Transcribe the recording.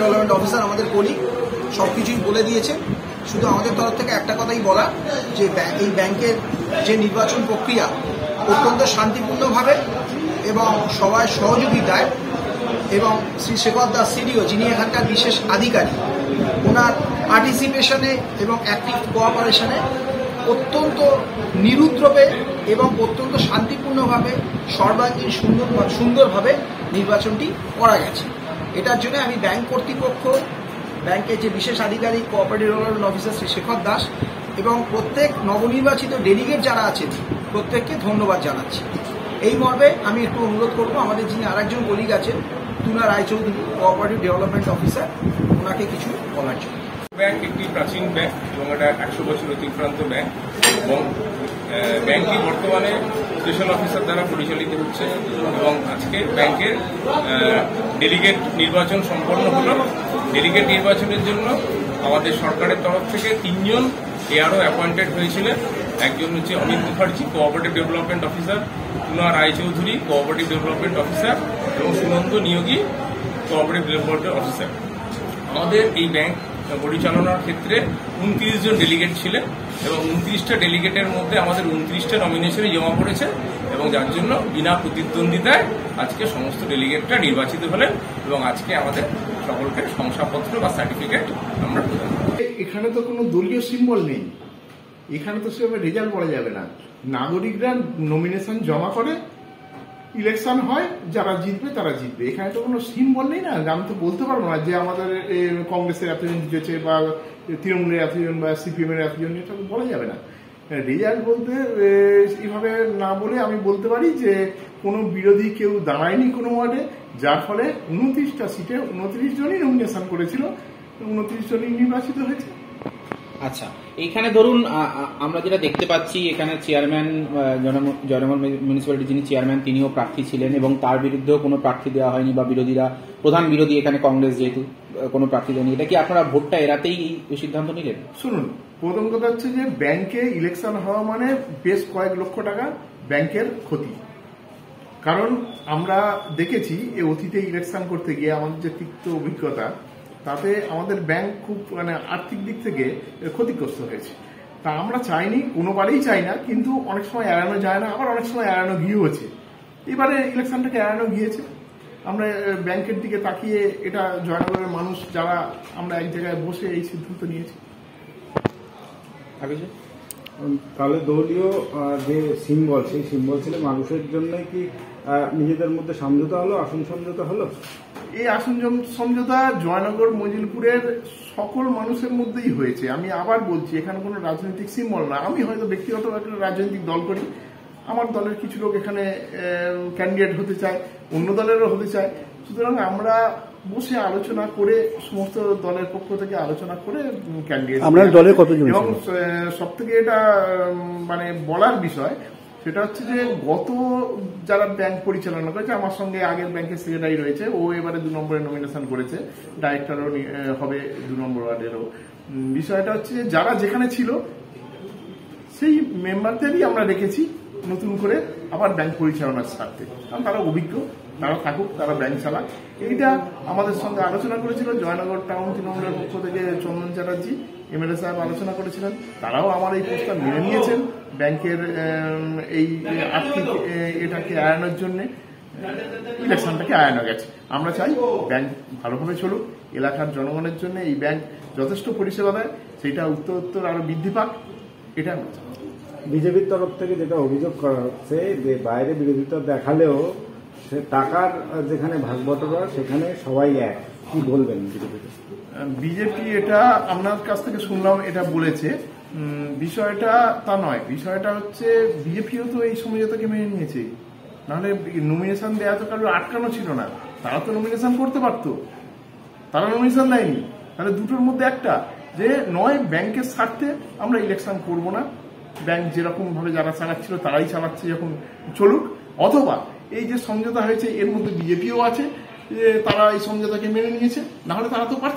Development officer আমাদের colleague সবকিছুই বলে দিয়েছে। শুধু আমাদের তরফ থেকে একটা কথাই বলা, যে এই ব্যাংকের যে নির্বাচন প্রক্রিয়া অত্যন্ত শান্তিপূর্ণভাবে এবং সবার সহযোগিতায় এবং শ্রী শেখর দাস সিডিও, যিনি এখানকার বিশেষ আধিকারিক, ওনার পার্টিসিপেশনে এবং অ্যাক্টিভ কোঅপারেশনে অত্যন্ত নিরুদ্রবে এবং অত্যন্ত শান্তিপূর্ণভাবে সর্বাঙ্গীন সুন্দরভাবে নির্বাচনটি করা গেছে। এটার জন্য আমি ব্যাংক কর্তৃপক্ষ, ব্যাংকের যে বিশেষ আধিকারিক cooperative development officer Shri Shekhar Das এবং প্রত্যেক নবনির্বাচিত ডেলিগেট যারা আছেন প্রত্যেককে ধন্যবাদ জানাচ্ছি। এই মর্মে আমি একটু অনুরোধ করব, আমাদের যিনি আরেকজন কলিগ আছেন তুনা রায়চৌধুরী, কোঅপারেটিভ ডেভেলপমেন্ট অফিসার, ওনাকে কিছু বলার জন্য। ব্যাংক একটি প্রাচীন ব্যাংক এবং এটা 100 বছর অতিক্রান্ত ব্যাংক এবং ব্যাংকটি বর্তমানে স্পেশাল অফিসার দ্বারা পরিচালিত হচ্ছে এবং আজকে ব্যাংকের ডেলিগেট নির্বাচন সম্পন্ন হল। ডেলিগেট নির্বাচনের জন্য আমাদের সরকারের তরফ থেকে 3 জন এআরও অ্যাপয়েন্টেড হয়েছিলেন। একজন হচ্ছে Amit Mukherjee, cooperative development officer, Tuna Roychowdhury, cooperative development officer এবং Sunanda Niyogi, cooperative development officer. আমাদের এই ব্যাংক পরিচালনার ক্ষেত্রে 29 জন ডেলিগেট ছিলেন এবং 29টা ডেলিগেটের মধ্যে আমাদের 29টা নমিনেশনে জমা পড়েছে এবং যার জন্য বিনা প্রতিদ্বন্দ্বিতায় আজকে সমস্ত ডেলিগেটরা নির্বাচিত হলেন এবং আজকে আমাদের সকলকে শংসাপত্র বা সার্টিফিকেট আমরা প্রদান করি। এখানে তো কোনো দলীয় সিম্বল নেই, এখানে তো সেভাবে রেজাল্ট বলা যাবে না। নাগরিকরা নমিনেশন জমা করে, ইলেকশন হয়, যারা জিতবে তারা জিতবে। এখানে তো কোনো সিম্বল নেই না। আমি তো বলতে পারবো না যে আমাদের কংগ্রেসের এতজন জিতেছে বা তৃণমূলের এতজন বা সিপিএমের এতজন, এটা তো বলা যাবে না। রেজাল্ট বলতে এইভাবে না বলে আমি বলতে পারি যে কোনো বিরোধী কেউ দাঁড়ায়নি কোনো ওয়ার্ডে, যার ফলে 29টা সিটে 29 জনই নমিনেশন করেছিল, 29 জনই নির্বাচিত হয়েছে। আচ্ছা, এইখানে ধরুন আমরা যেটা দেখতে পাচ্ছি, এখানে চেয়ারম্যান জয়নগর মিউনিসিপ্যালিটি যিনি চেয়ারম্যান তিনিও প্রার্থী ছিলেন এবং তার বিরুদ্ধেও কোনো প্রার্থী দেওয়া হয়নি বা বিরোধীরা, প্রধান বিরোধী এখানে কংগ্রেস যেহেতু কোনো প্রার্থী দেয়নি, এটা কি আপনারা ভোটটা এড়াতেই এই সিদ্ধান্ত নিলেন? শুনুন, প্রথম কথা হচ্ছে যে ব্যাংকে ইলেকশন হওয়া মানে বেশ কয়েক লক্ষ টাকা ব্যাংকের ক্ষতি। কারণ আমরা দেখেছি এই অতীতে ইলেকশন করতে গিয়ে আমাদের যে তিক্ত অভিজ্ঞতা, তাতে আমাদের ব্যাংক খুব আর্থিক দিক থেকে ক্ষতিগ্রস্ত হয়েছে। তা আমরা চাইনি, কোনোবারেই চাই না, কিন্তু অনেক সময় এড়ানো যায় না, আবার অনেক সময় এড়ানো গিয়েছে। এবারে ইলেকশনটাকে এড়ানো গিয়েছে। আমরা ব্যাংকের দিকে তাকিয়ে, এটা জয়নগরের মানুষ যারা আমরা এক জায়গায় বসে এই সিদ্ধান্ত নিয়েছি। তাহলে দলীয় যে সিম্বল, সেই সিম্বল ছিল মানুষের জন্য কি নিজেদের মধ্যে সমঝোতা হলো, আসন সমঝোতা হলো? এই আসন সমঝোতা জয়নগর মজিলপুরের সকল মানুষের মধ্যেই হয়েছে। আমি আবার বলছি, এখানে কোনো রাজনৈতিক সিম্বল না। আমি হয়তো ব্যক্তিগত একটা রাজনৈতিক দল করি, আমার দলের কিছু লোক এখানে ক্যান্ডিডেট হতে চায়, অন্য দলেরও হতে চায়। সুতরাং আমরা বসে আলোচনা করে, সমস্ত দলের পক্ষ থেকে আলোচনা করে ক্যান্ডিডেট। আপনার দলে কতজন? এবং সব থেকে এটা বলার বিষয় সেটা হচ্ছে যে গত যারা ব্যাংক পরিচালনা করেছে, আমার সঙ্গে আগের ব্যাংকের সেক্রেটারি রয়েছে, ও এবারে 2 নম্বরে নমিনেশন করেছে, ডাইরেক্টরও হবে 2 নম্বর ওয়ার্ডেরও। বিষয়টা হচ্ছে যে যারা যেখানে ছিল সেই মেম্বারদেরই আমরা রেখেছি নতুন করে আবার ব্যাংক পরিচালনার স্বার্থে, কারণ তারা অভিজ্ঞ, তারা থাকুক, তারা ব্যাংক চালাক। এইটা আমাদের সঙ্গে আলোচনা করেছিল জয়নগর টাউন তৃণমূলের পক্ষ থেকে চন্দন চ্যাটার্জি এমএলএ সাহেব আলোচনা করেছিলেন, তারাও আমার এই প্রস্তাব মেনে নিয়েছেন। ব্যাংকের এই আর্থিক এটাকে এড়ানোর জন্য ইলেকশনটাকে এড়ানো গেছে। আমরা চাই ব্যাংক ভালোভাবে চলুক, এলাকার জনগণের জন্য এই ব্যাংক যথেষ্ট পরিষেবা দেয়, সেইটা উত্তর আরো বৃদ্ধি পাক, এটা আমরা চাই। বিজেপির তরফ থেকে যেটা অভিযোগ করা হচ্ছে যে বাইরে বিরোধিতা দেখালেও সে টাকার যেখানে ভাগ বটরা সেখানে সবাই এক, কি বলবেন? বিজেপি এটা আপনার কাছ থেকে শুনলাম এটা বলেছে, বিষয়টা তা নয়। বিষয়টা হচ্ছে বিজেপিও তো এই সমঝোতাকে মেনে নিয়েছে, নাহলে নমিনেশন দেওয়া তো কারোর আটকানো ছিল না, তারা তো নমিনেশন করতে পারতো, তারা নমিনেশন দেয়নি। তাহলে দুটোর মধ্যে একটা, যে নয় ব্যাংকের স্বার্থে আমরা ইলেকশন করব না, ব্যাংক যেরকম ভাবে যারা চালাচ্ছিল তারাই চালাচ্ছে, যখন চলুক, অথবা এই যে সমঝোতা হয়েছে এর মধ্যে বিজেপিও আছে, যে তারা এই সমঝোতাকে মেনে নিয়েছে, নাহলে তারা তো